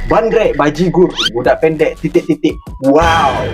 Bandrek, bajigur, budak pendek, titik-titik. Wow.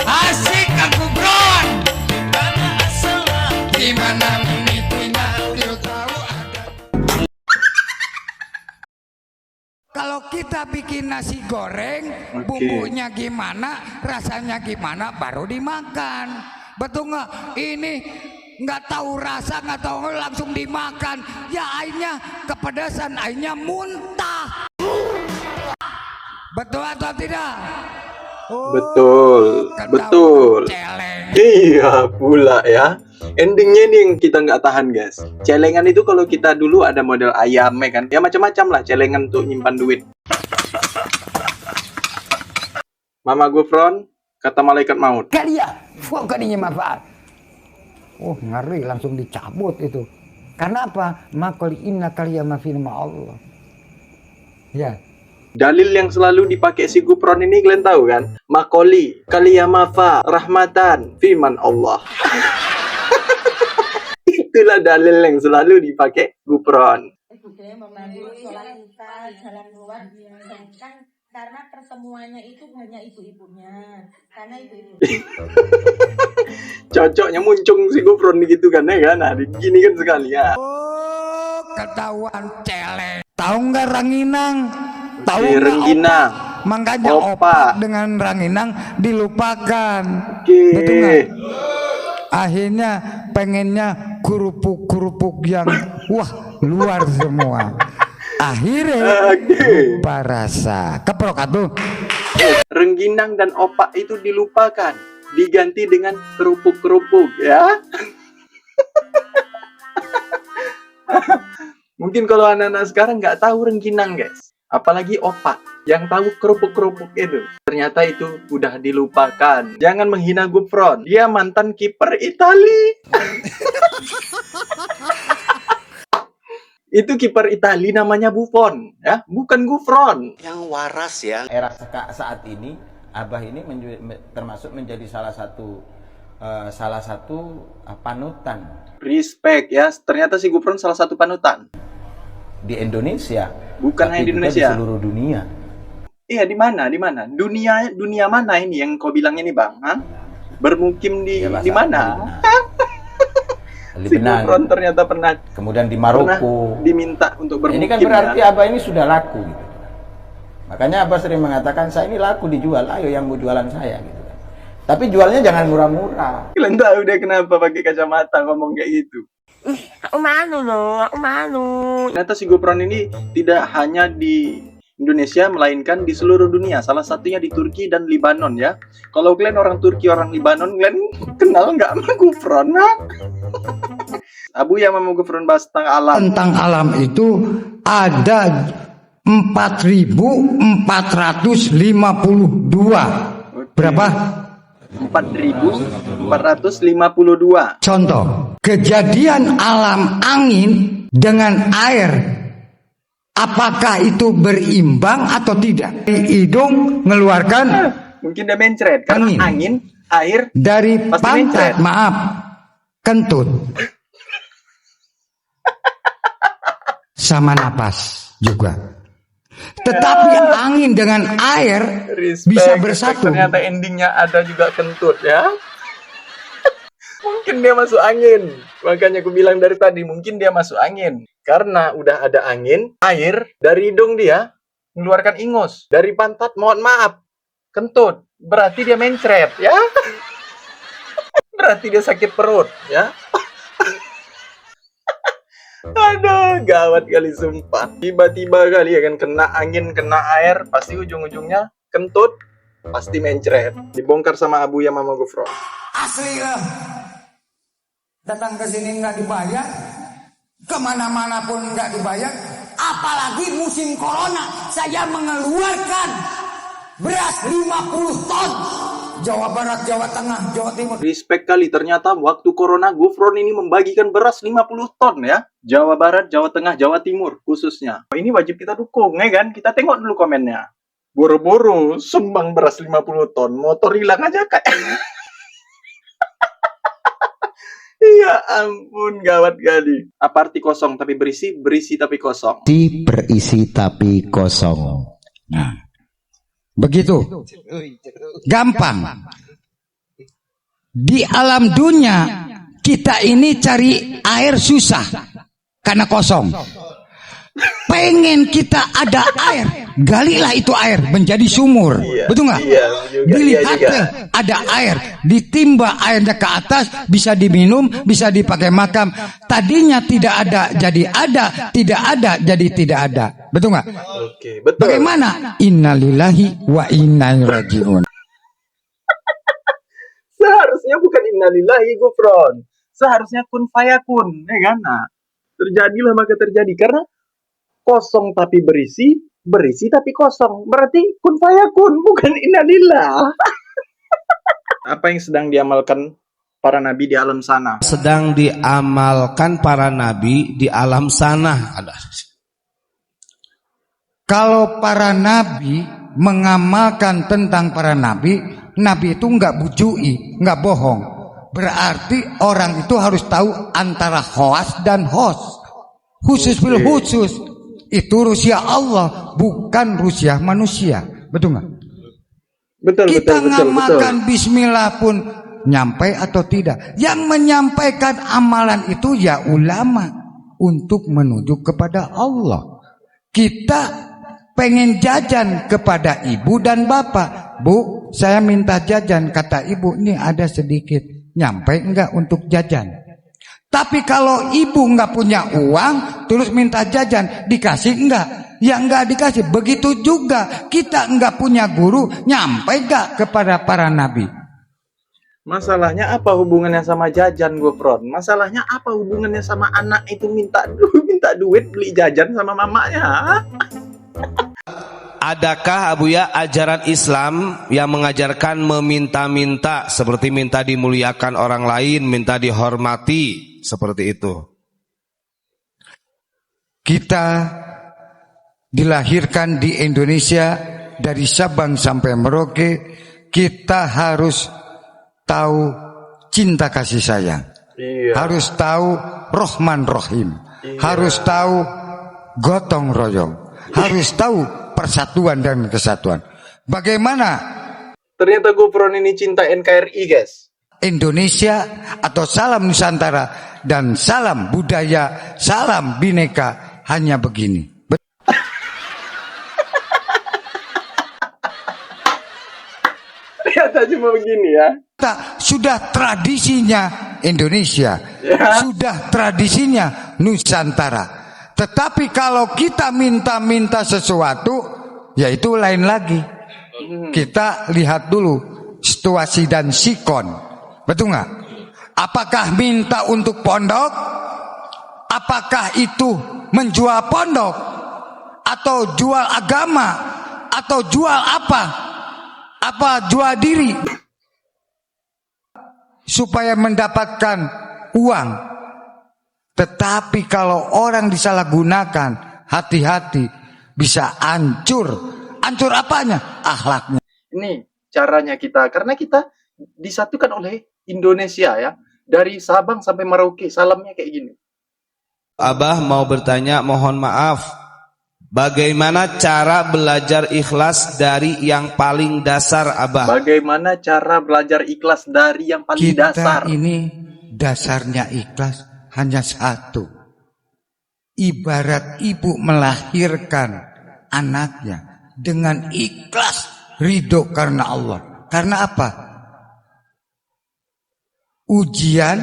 Asik aku bron. Dimana menitinya dia tahu ada. Kalau kita bikin nasi goreng, bumbunya gimana, rasanya gimana, baru dimakan. Betul nggak? Ini nggak tahu rasa, nggak tahu langsung dimakan. Ya airnya kepedasan, airnya muntah. Betul atau tidak? Oh, Betul. celeng. Iya pula ya. Endingnya ini yang kita nggak tahan, guys. Celengan itu kalau kita dulu ada model ayam ya kan, ya macam-macam lah celengan untuk nyimpan duit. Mama Gufron, kata malaikat maut. Kalian, kadinya manfaat. Oh ngeri, langsung dicabut itu. Karena apa? Makoli inna kaliya mafilma Allah. Ya. Dalil yang selalu dipakai si Gufron ini kalian tahu kan? Makoli, kaliyamafa, rahmatan, firman Allah. Itulah dalil yang selalu dipakai Gufron. Budaya memandu sholat kita jalan keluar kan karena pertemuannya itu hanya ibu-ibunya karena ibu-ibu Cocoknya muncung si Gufron gitu kan ya kan? Nah, gini kan sekali ya. Oh, ketahuan celeng. Tahu nggak Ranginang? Tahu Oke, nggak Rengginang. opak? Makanya Opak. opak dengan Ranginang dilupakan. Oke. Betul nggak? Akhirnya pengennya kerupuk-kerupuk yang wah luar semua. Akhirnya lupa rasa. Keprok atuh. Rengginang dan opak itu dilupakan, diganti dengan kerupuk-kerupuk ya. Mungkin kalau anak-anak sekarang nggak tahu rengginang, guys, apalagi opak. Yang tahu kerupuk-kerupuk itu, ternyata itu udah dilupakan. Jangan menghina Gufron, dia mantan kiper Itali. Itu kiper Itali namanya Buffon, ya, bukan Gufron. Yang waras ya. Era saat ini, Abah ini termasuk menjadi salah satu panutan Respect ya, ternyata si Gufron salah satu panutan. di Indonesia. Bukan hanya di Indonesia. Di seluruh dunia. Iya, di mana? Di mana? Dunia mana ini yang kau bilang ini, Bang? Hah? Bermukim di mana? Si Gufron ternyata pernah kemudian di Maroko diminta untuk bermukim. Ini kan berarti Abah ini sudah laku gitu. Makanya Abah sering mengatakan saya ini laku dijual, ayo yang mau jualan saya gitu kan. Tapi jualnya jangan murah-murah. Kalian tahu dia kenapa pakai kacamata ngomong kayak gitu? aku malu. Ternyata si Gufron ini tidak hanya di Indonesia, melainkan di seluruh dunia. Salah satunya di Turki dan Libanon ya. Kalau kalian orang Turki, orang Libanon, kalian kenal nggak sama Gufron? Abu yang mau Gufron bahas tentang alam. Tentang alam itu ada 4.452. Berapa? 4.452. Contoh, kejadian alam angin dengan air, apakah itu berimbang atau tidak? Di hidung mengeluarkan Mungkin dia mencret karena angin, air dari pasti pantat, mencret. maaf, kentut sama napas juga. Tetapi angin dengan air bisa bersatu. Ternyata endingnya ada juga kentut ya. Mungkin dia masuk angin. Makanya aku bilang dari tadi, mungkin dia masuk angin. Karena udah ada angin, air dari hidung dia mengeluarkan ingus. Dari pantat, mohon maaf, kentut. Berarti dia mencret ya. Berarti dia sakit perut ya. Aduh, gawat kali sumpah. Tiba-tiba kali ya kan kena angin, kena air, pasti ujung-ujungnya kentut, pasti mencret. Dibongkar sama Abu Yamama Gufron. Asli lah. Datang ke sini nggak dibayar, kemana-mana pun nggak dibayar. Apalagi musim corona, saya mengeluarkan beras 50 ton. Jawa Barat, Jawa Tengah, Jawa Timur. Respect kali, ternyata waktu corona Gufron ini membagikan beras 50 ton ya. Jawa Barat, Jawa Tengah, Jawa Timur khususnya. Ini wajib kita dukung ya kan? Kita tengok dulu komennya. Boro-boro sumbang beras 50 ton, motor hilang aja kayak. Ya ampun, gawat kali. Apa arti kosong tapi berisi, berisi tapi kosong? Berisi tapi kosong. Nah, begitu. Gampang. Di alam dunia kita ini cari air susah karena kosong. Pengen kita ada air, galilah itu air menjadi sumur. Iya, Betul nggak? iya juga, Dilihat iya juga. deh, ada air, ditimba airnya ke atas, bisa diminum, bisa dipakai makan. Tadinya tidak ada, jadi ada, tidak ada, jadi tidak ada. Betul nggak? Oke, betul. Bagaimana? Innalillahi wa inna ilaihi rajiun. Seharusnya bukan innalillahi gufron. Seharusnya kun fayakun, ya kan? Nah, terjadilah maka terjadi karena kosong tapi berisi, berisi tapi kosong. Berarti kun fayakun, bukan innalillah. Apa yang sedang diamalkan para nabi di alam sana? Sedang diamalkan para nabi di alam sana. Kalau para nabi mengamalkan tentang para nabi, nabi itu nggak bujui, nggak bohong. Berarti orang itu harus tahu antara hoas dan hos. Khusus bil khusus. Itu Rusia Allah, bukan Rusia manusia. Betul nggak? Betul, Kita betul. ngamalkan bismillah pun nyampe atau tidak. Yang menyampaikan amalan itu ya ulama untuk menuju kepada Allah. Kita pengen jajan kepada ibu dan bapak. Bu, saya minta jajan. Kata ibu, ini ada sedikit. Nyampe enggak untuk jajan? Tapi kalau ibu nggak punya uang, terus minta jajan, dikasih enggak? Ya enggak dikasih. Begitu juga kita enggak punya guru, nyampe enggak kepada para nabi? Masalahnya apa hubungannya sama jajan, Gofron? Masalahnya apa hubungannya sama anak itu minta duit beli jajan sama mamanya? Adakah Abuya ajaran Islam yang mengajarkan meminta-minta seperti minta dimuliakan orang lain, minta dihormati seperti itu? Kita dilahirkan di Indonesia dari Sabang sampai Merauke, kita harus tahu cinta kasih sayang. Iya. Harus tahu Rahman Rahim. Harus tahu gotong royong. Harus tahu persatuan dan kesatuan. Bagaimana Ternyata Gofron ini cinta NKRI, guys. Indonesia atau salam Nusantara dan salam budaya, salam bineka hanya begini. Ternyata cuma begini ya. Sudah tradisinya Indonesia, sudah tradisinya Nusantara. Tetapi kalau kita minta-minta sesuatu, ya itu lain lagi. Kita lihat dulu situasi dan sikon. Betul nggak? Apakah minta untuk pondok? Apakah itu menjual pondok? Atau jual agama? Atau jual apa? Apa jual diri? Supaya mendapatkan uang. Tetapi kalau orang disalahgunakan, hati-hati, bisa hancur. Hancur apanya? Akhlaknya. Ini caranya kita, karena kita disatukan oleh Indonesia ya. Dari Sabang sampai Merauke, salamnya kayak gini. Abah mau bertanya, mohon maaf, bagaimana cara belajar ikhlas dari yang paling dasar, Abah? Bagaimana cara belajar ikhlas dari yang paling Kita dasar? ini dasarnya ikhlas hanya satu. Ibarat ibu melahirkan anaknya dengan ikhlas ridho karena Allah. Karena apa? Ujian,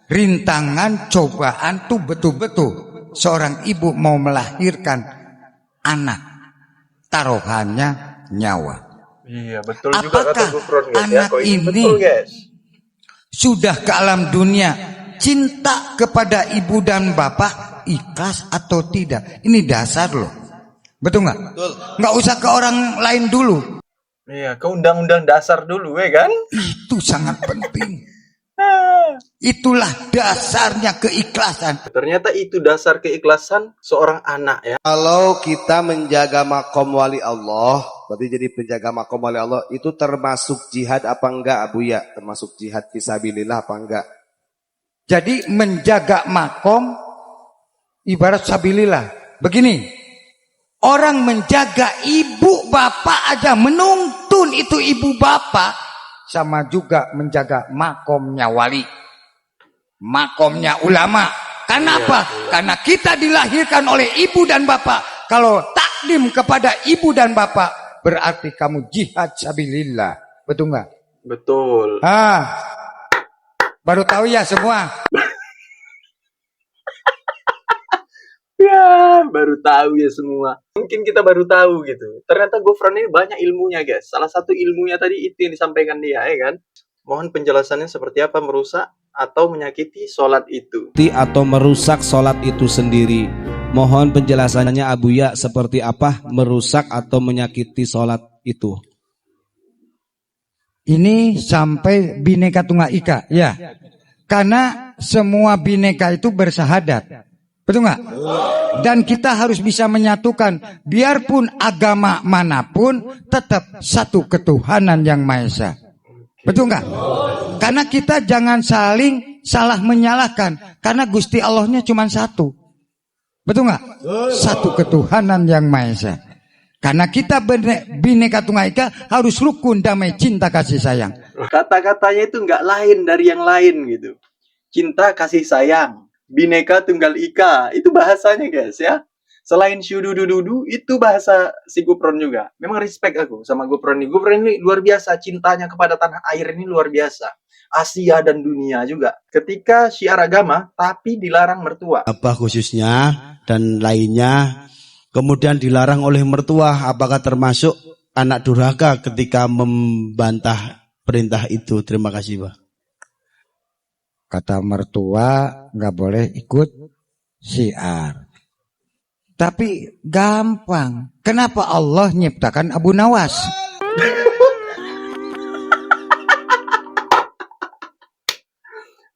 rintangan, cobaan tuh betul-betul seorang ibu mau melahirkan anak, taruhannya nyawa. Iya, betul juga Apakah kata Gufron, guys. anak Kok ini betul, guys. sudah ke alam dunia cinta kepada ibu dan bapak ikhlas atau tidak? Ini dasar loh. Betul nggak? Betul. Nggak usah ke orang lain dulu. Iya, ke undang-undang dasar dulu ya kan? Itu sangat penting. Itulah dasarnya keikhlasan. Ternyata itu dasar keikhlasan seorang anak ya. Kalau kita menjaga makom wali Allah, berarti jadi penjaga makom wali Allah, itu termasuk jihad apa enggak, Abuya? Termasuk jihad fisabilillah apa enggak? Jadi menjaga makom ibarat sabilillah. Begini, orang menjaga ibu bapak aja, menuntun itu ibu bapak, sama juga menjaga makomnya wali, makomnya ulama. Kenapa? Karena kita dilahirkan oleh ibu dan bapak. Kalau takdim kepada ibu dan bapak, berarti kamu jihad sabilillah. Betul nggak? Betul. Baru tahu ya semua. Ya, baru tahu ya semua. Mungkin kita baru tahu gitu. Ternyata Gofran ini banyak ilmunya, guys. Salah satu ilmunya tadi itu yang disampaikan dia, ya kan? Mohon penjelasannya seperti apa merusak atau menyakiti sholat itu. Atau merusak sholat itu sendiri. Mohon penjelasannya Abuya seperti apa merusak atau menyakiti sholat itu. Ini sampai Bhinneka Tunggal Ika, ya. Karena semua bineka itu bersahadat. Betul nggak? Dan kita harus bisa menyatukan, biarpun agama manapun tetap satu ketuhanan yang Maha Esa. Betul nggak? Karena kita jangan saling salah menyalahkan, karena Gusti Allahnya cuma satu. Betul nggak? Satu ketuhanan yang Maha Esa. Karena kita Bhinneka Tunggal Ika harus rukun, damai, cinta, kasih sayang. Kata-katanya itu nggak lain dari yang lain gitu. Cinta, kasih sayang, Bhinneka Tunggal Ika, itu bahasanya guys ya. Selain syududududu, itu bahasa si Gufron juga. Memang respect aku sama Gufron ini. Gufron ini luar biasa, cintanya kepada tanah air ini luar biasa. Asia dan dunia juga. Ketika syiar agama, tapi dilarang mertua. Apa khususnya dan lainnya, kemudian dilarang oleh mertua, apakah termasuk anak durhaka ketika membantah perintah itu? Terima kasih, Pak. Kata mertua nggak boleh ikut syiar. Tapi gampang. Kenapa Allah nyiptakan Abu Nawas?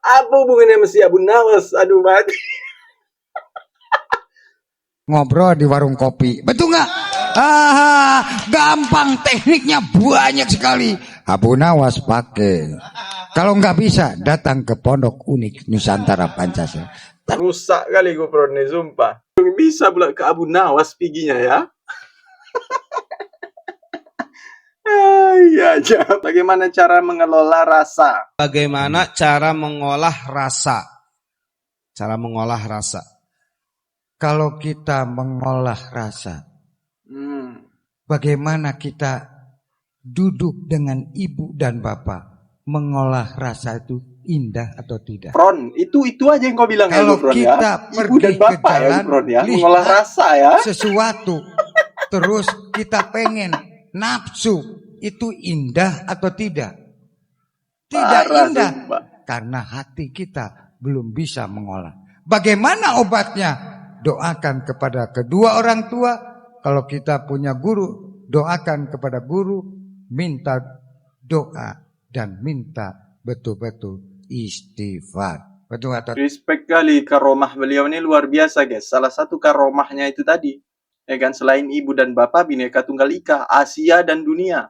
Apa hubungannya mesti Abu Nawas? Aduh mati. Ngobrol di warung kopi. Betul nggak? Gampang, tekniknya banyak sekali. Abu Nawas pakai. Kalau nggak bisa, datang ke Pondok Unik Nusantara Pancasila. Rusak kali Gufron ini, sumpah. Bisa pula ke Abu Nawas piginya ya. Iya aja. Bagaimana cara mengelola rasa? Bagaimana cara mengolah rasa? Cara mengolah rasa. Kalau kita mengolah rasa, bagaimana kita duduk dengan ibu dan bapak, mengolah rasa itu indah atau tidak? Fron, itu aja yang kau bilang Kalau ya, Gufron, kita ya. pergi Ibu dan ke bapak ya, jalan, Gufron, ya. lihat Mengolah rasa ya. sesuatu, terus kita pengen nafsu, itu indah atau tidak? Tidak Parah, indah, sumpah. karena hati kita belum bisa mengolah. Bagaimana obatnya? Doakan kepada kedua orang tua. Kalau kita punya guru, doakan kepada guru, minta doa dan minta betul-betul istighfar. Betul atau? Respect kali, karomah beliau ini luar biasa guys. Salah satu karomahnya itu tadi, ya kan, selain ibu dan bapak, Bhinneka Tunggal Ika, Asia dan dunia.